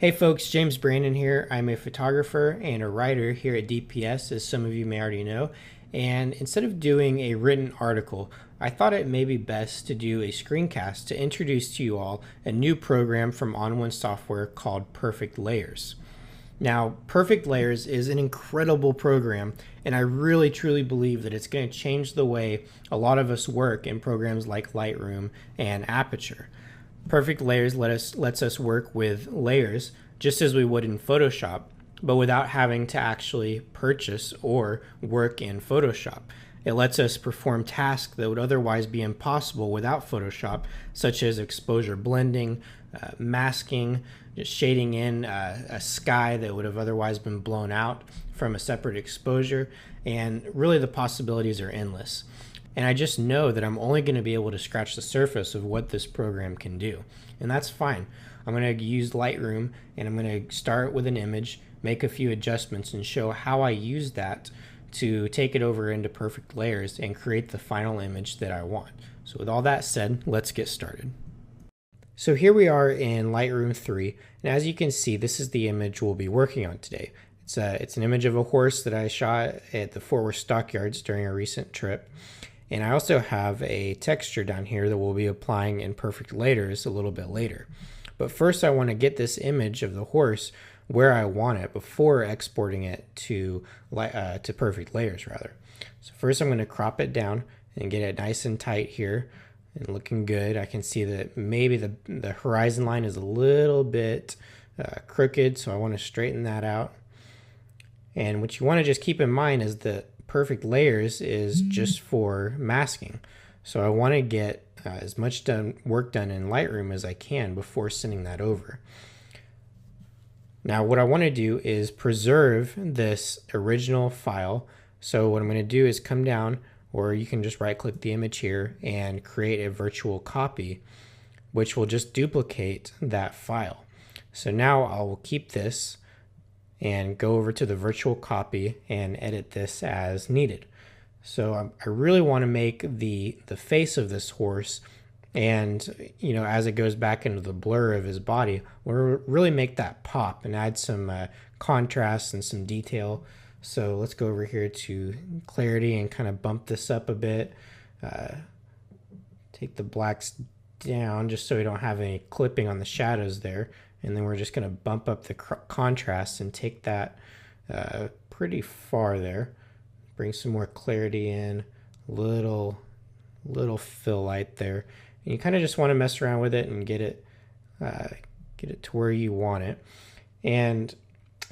Hey folks, James Brandon here. I'm a photographer and a writer here at DPS, as some of you may already know. And instead of doing a written article, I thought it may be best to do a screencast to introduce to you all a new program from On1 Software called Perfect Layers. Now, Perfect Layers is an incredible program, and I really truly believe that it's going to change the way a lot of us work in programs like Lightroom and Aperture. Perfect Layers lets us work with layers just as we would in Photoshop, but without having to actually purchase or work in Photoshop. It lets us perform tasks that would otherwise be impossible without Photoshop, such as exposure blending, masking, just shading in a sky that would have otherwise been blown out from a separate exposure, and really the possibilities are endless. And I just know that I'm only going to be able to scratch the surface of what this program can do. And that's fine. I'm going to use Lightroom, and I'm going to start with an image, make a few adjustments, and show how I use that to take it over into Perfect Layers and create the final image that I want. So with all that said, let's get started. So here we are in Lightroom 3, and as you can see, this is the image we'll be working on today. It's an image of a horse that I shot at the Fort Worth Stockyards during a recent trip. And I also have a texture down here that we'll be applying in Perfect Layers a little bit later. But first I want to get this image of the horse where I want it before exporting it to Perfect Layers rather. So first I'm going to crop it down and get it nice and tight here and looking good. I can see that maybe the horizon line is a little bit crooked, so I want to straighten that out. And what you want to just keep in mind is that Perfect Layers is just for masking. So I want to get as much work done in Lightroom as I can before sending that over. Now what I want to do is preserve this original file. So what I'm going to do is come down, or you can just right click the image here and create a virtual copy, which will just duplicate that file. So now I will keep this and go over to the virtual copy and edit this as needed. So I really want to make the face of this horse, and as it goes back into the blur of his body, we'll really make that pop and add some contrast and some detail. So let's go over here to clarity and kind of bump this up a bit. Take the blacks down just so we don't have any clipping on the shadows there. And then we're just going to bump up the contrast and take that pretty far there. Bring some more clarity in, little fill light there. And you kind of just want to mess around with it and get it to where you want it. And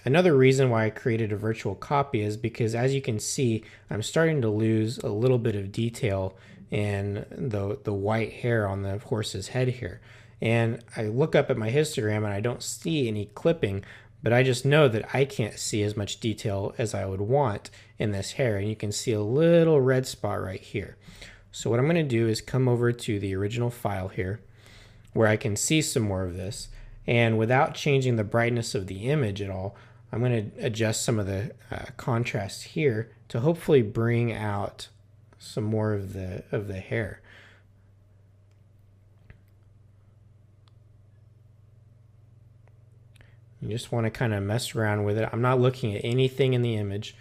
another reason why I created a virtual copy is because, as you can see, I'm starting to lose a little bit of detail in the white hair on the horse's head here. And I look up at my histogram and I don't see any clipping, but I just know that I can't see as much detail as I would want in this hair. And you can see a little red spot right here. So what I'm going to do is come over to the original file here where I can see some more of this. And without changing the brightness of the image at all, I'm going to adjust some of the contrast here to hopefully bring out some more of the hair. You just want to kind of mess around with it. I'm not looking at anything in the image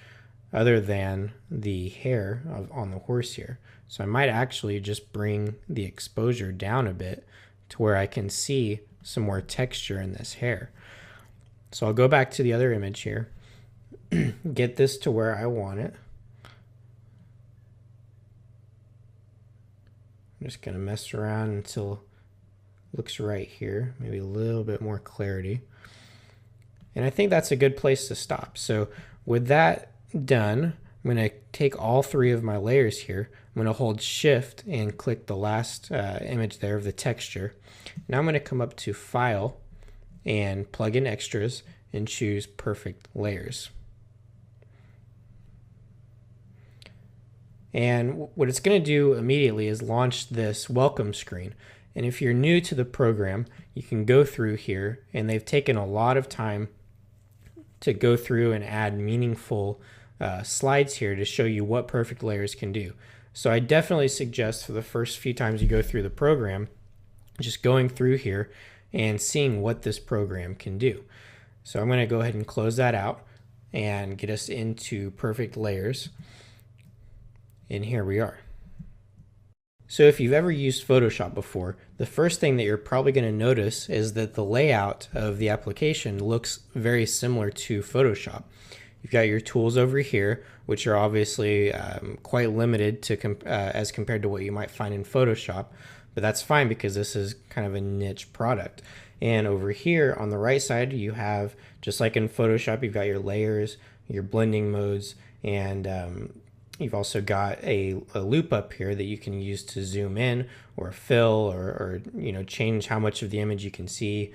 other than the hair on the horse here. So I might actually just bring the exposure down a bit to where I can see some more texture in this hair. So I'll go back to the other image here, get this to where I want it. I'm just going to mess around until it looks right here, maybe a little bit more clarity. And I think that's a good place to stop. So with that done, I'm going to take all three of my layers here. I'm going to hold Shift and click the last image there of the texture. Now I'm going to come up to File and plug in Extras and choose Perfect Layers. And what it's going to do immediately is launch this welcome screen. And if you're new to the program, you can go through here, and they've taken a lot of time to go through and add meaningful slides here to show you what Perfect Layers can do. So I definitely suggest for the first few times you go through the program, just going through here and seeing what this program can do. So I'm going to go ahead and close that out and get us into Perfect Layers. And here we are. So if you've ever used Photoshop before, the first thing that you're probably going to notice is that the layout of the application looks very similar to Photoshop. You've got your tools over here, which are obviously quite limited to as compared to what you might find in Photoshop, but that's fine because this is kind of a niche product. And over here on the right side, you have, just like in Photoshop, you've got your layers, your blending modes, and you've also got a loop up here that you can use to zoom in or fill or change how much of the image you can see,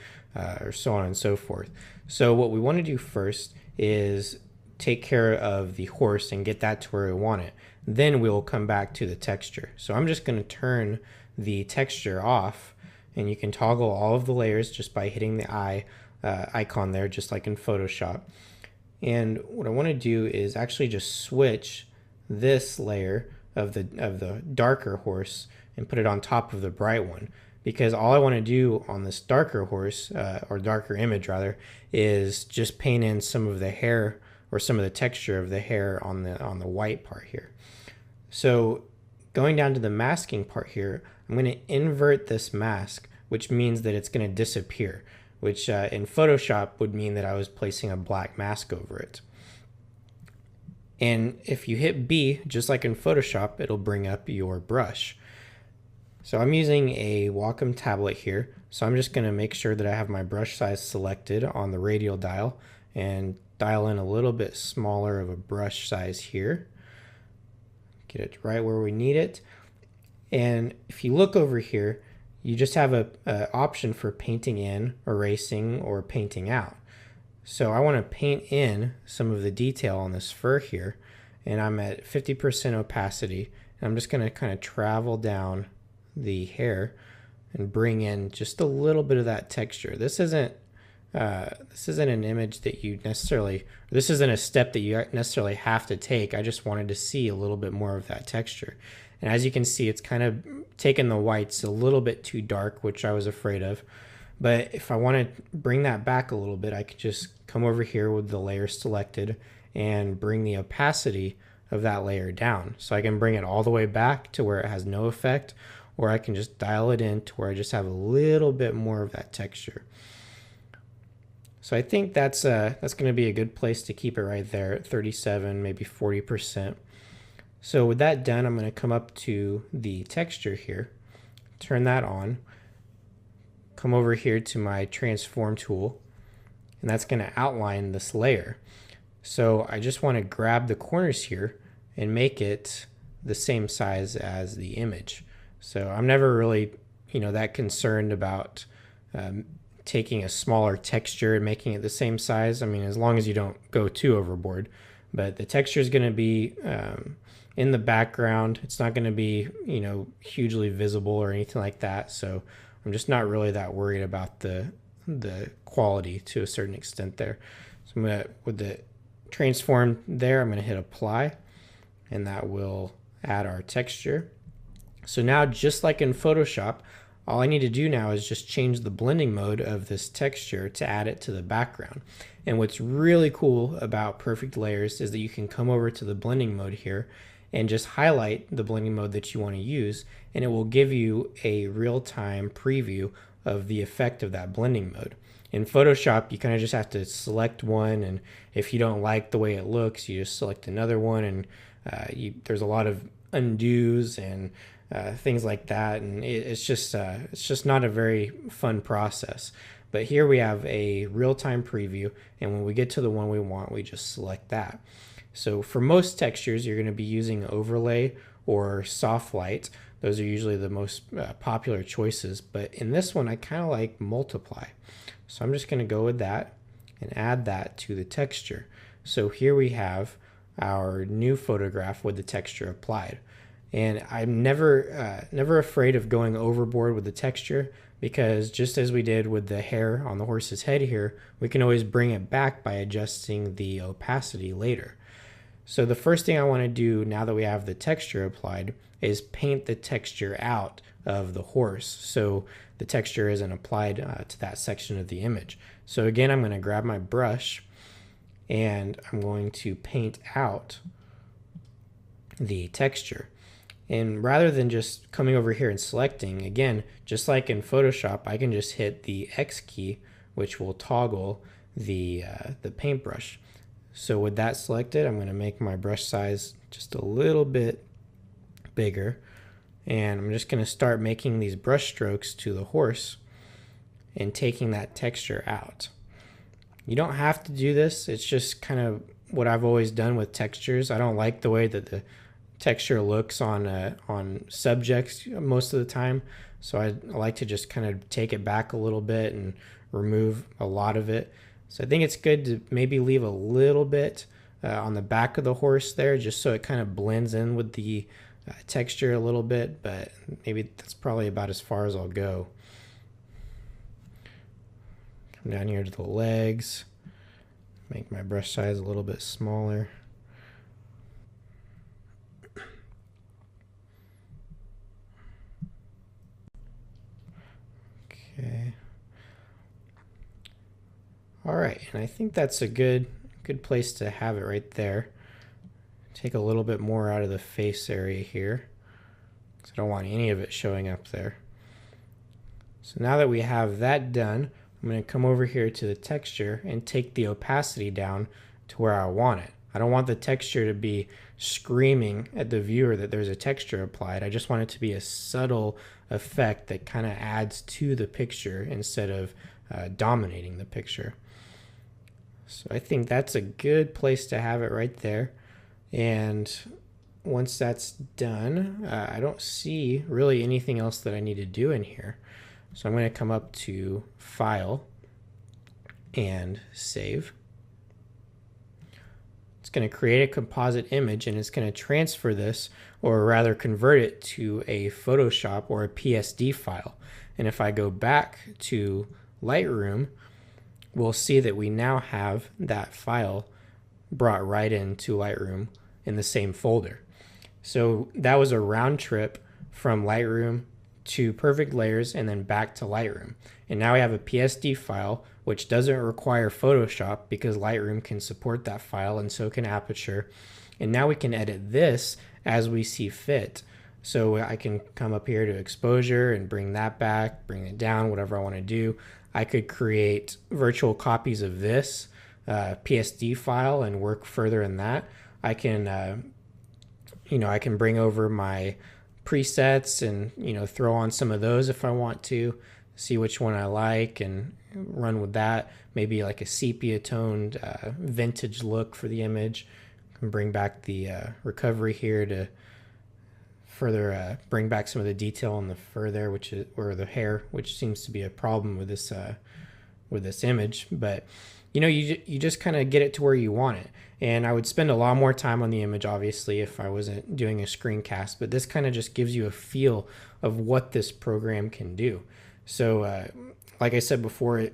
or so on and so forth. So what we want to do first is take care of the horse and get that to where we want it. Then we'll come back to the texture. So I'm just going to turn the texture off, and you can toggle all of the layers just by hitting the icon there, just like in Photoshop. And what I want to do is actually just switch this layer of the darker horse and put it on top of the bright one, because all I want to do on this darker horse, or darker image rather, is just paint in some of the hair or some of the texture of the hair on the white part here. So going down to the masking part here, I'm going to invert this mask, which means that it's going to disappear, which in Photoshop would mean that I was placing a black mask over it. And if you hit B, just like in Photoshop, it'll bring up your brush. So I'm using a Wacom tablet here, so I'm just going to make sure that I have my brush size selected on the radial dial and dial in a little bit smaller of a brush size here. Get it right where we need it. And if you look over here, you just have an option for painting in, erasing, or painting out. So I want to paint in some of the detail on this fur here, and I'm at 50% opacity. And I'm just going to kind of travel down the hair and bring in just a little bit of that texture. This isn't an image that you necessarily, this isn't a step that you necessarily have to take. I just wanted to see a little bit more of that texture. And as you can see, it's kind of taken the whites a little bit too dark, which I was afraid of. But if I want to bring that back a little bit, I could just come over here with the layer selected and bring the opacity of that layer down. So I can bring it all the way back to where it has no effect, or I can just dial it in to where I just have a little bit more of that texture. So I think that's going to be a good place to keep it right there at 37, maybe 40%. So with that done, I'm going to come up to the texture here, turn that on, come over here to my transform tool, and that's going to outline this layer. So I just want to grab the corners here and make it the same size as the image. So I'm never really, that concerned about taking a smaller texture and making it the same size. I mean, as long as you don't go too overboard. But the texture is going to be in the background. It's not going to be, hugely visible or anything like that. So I'm just not really that worried about the quality to a certain extent there. So I'm going to, with the transform there, I'm going to hit apply, and that will add our texture. So now, just like in Photoshop, all I need to do now is just change the blending mode of this texture to add it to the background. And what's really cool about Perfect Layers is that you can come over to the blending mode here and just highlight the blending mode that you want to use, and it will give you a real-time preview of the effect of that blending mode. In Photoshop, you kind of just have to select one, and if you don't like the way it looks, you just select another one, and there's a lot of undos and things like that, and it's just not a very fun process. But here we have a real-time preview, and when we get to the one we want, we just select that. So for most textures, you're going to be using overlay or soft light. Those are usually the most popular choices, but in this one, I kind of like multiply. So I'm just going to go with that and add that to the texture. So here we have our new photograph with the texture applied. And I'm never afraid of going overboard with the texture, because just as we did with the hair on the horse's head here, we can always bring it back by adjusting the opacity later. So the first thing I want to do now that we have the texture applied is paint the texture out of the horse. So the texture isn't applied to that section of the image. So again, I'm going to grab my brush and I'm going to paint out the texture. And rather than just coming over here and selecting, again, just like in Photoshop, I can just hit the X key, which will toggle the paintbrush. So with that selected, I'm going to make my brush size just a little bit bigger. And I'm just going to start making these brush strokes to the horse and taking that texture out. You don't have to do this. It's just kind of what I've always done with textures. I don't like the way that the texture looks on subjects most of the time. So I like to just kind of take it back a little bit and remove a lot of it. So I think it's good to maybe leave a little bit on the back of the horse there, just so it kind of blends in with the texture a little bit, but maybe that's probably about as far as I'll go. Come down here to the legs, make my brush size a little bit smaller. Okay. All right, and I think that's a good place to have it right there. Take a little bit more out of the face area here, because I don't want any of it showing up there. So now that we have that done, I'm going to come over here to the texture and take the opacity down to where I want it. I don't want the texture to be screaming at the viewer that there's a texture applied. I just want it to be a subtle effect that kind of adds to the picture instead of dominating the picture. So I think that's a good place to have it right there. And once that's done, I don't see really anything else that I need to do in here. So I'm going to come up to File and Save. It's going to create a composite image, and it's going to transfer this, or rather convert it to a Photoshop or a PSD file. And if I go back to Lightroom, we'll see that we now have that file brought right into Lightroom in the same folder. So that was a round trip from Lightroom to Perfect Layers and then back to Lightroom. And now we have a PSD file, which doesn't require Photoshop because Lightroom can support that file, and so can Aperture. And now we can edit this as we see fit. So I can come up here to exposure and bring that back, bring it down, whatever I want to do. I could create virtual copies of this PSD file and work further in that. I can, I can bring over my presets and, throw on some of those if I want to, see which one I like and run with that. Maybe like a sepia toned vintage look for the image. I can bring back the recovery here to further bring back some of the detail on the fur there, or the hair, which seems to be a problem with this image. But you just kind of get it to where you want it. And I would spend a lot more time on the image, obviously, if I wasn't doing a screencast, but this kind of just gives you a feel of what this program can do. So like I said before,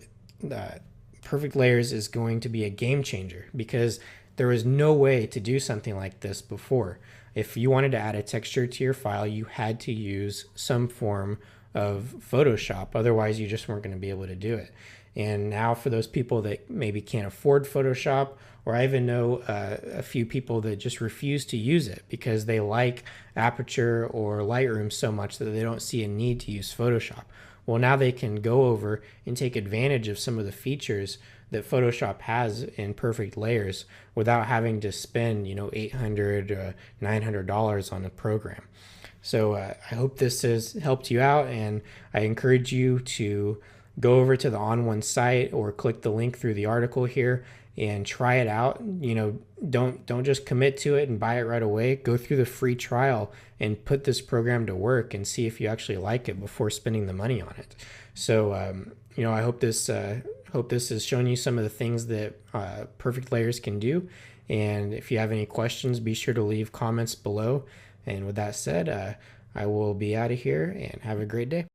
Perfect Layers is going to be a game changer because there was no way to do something like this before. If you wanted to add a texture to your file, you had to use some form of Photoshop. Otherwise, you just weren't going to be able to do it. And now for those people that maybe can't afford Photoshop, or I even know a few people that just refuse to use it because they like Aperture or Lightroom so much that they don't see a need to use Photoshop. Well, now they can go over and take advantage of some of the features that Photoshop has in Perfect Layers without having to spend, $800 or $900 on a program. So I hope this has helped you out, and I encourage you to go over to the On One site or click the link through the article here and try it out. Don't just commit to it and buy it right away. Go through the free trial and put this program to work and see if you actually like it before spending the money on it. So I hope this has shown you some of the things that Perfect Layers can do. And if you have any questions, be sure to leave comments below. And with that said, I will be out of here, and have a great day.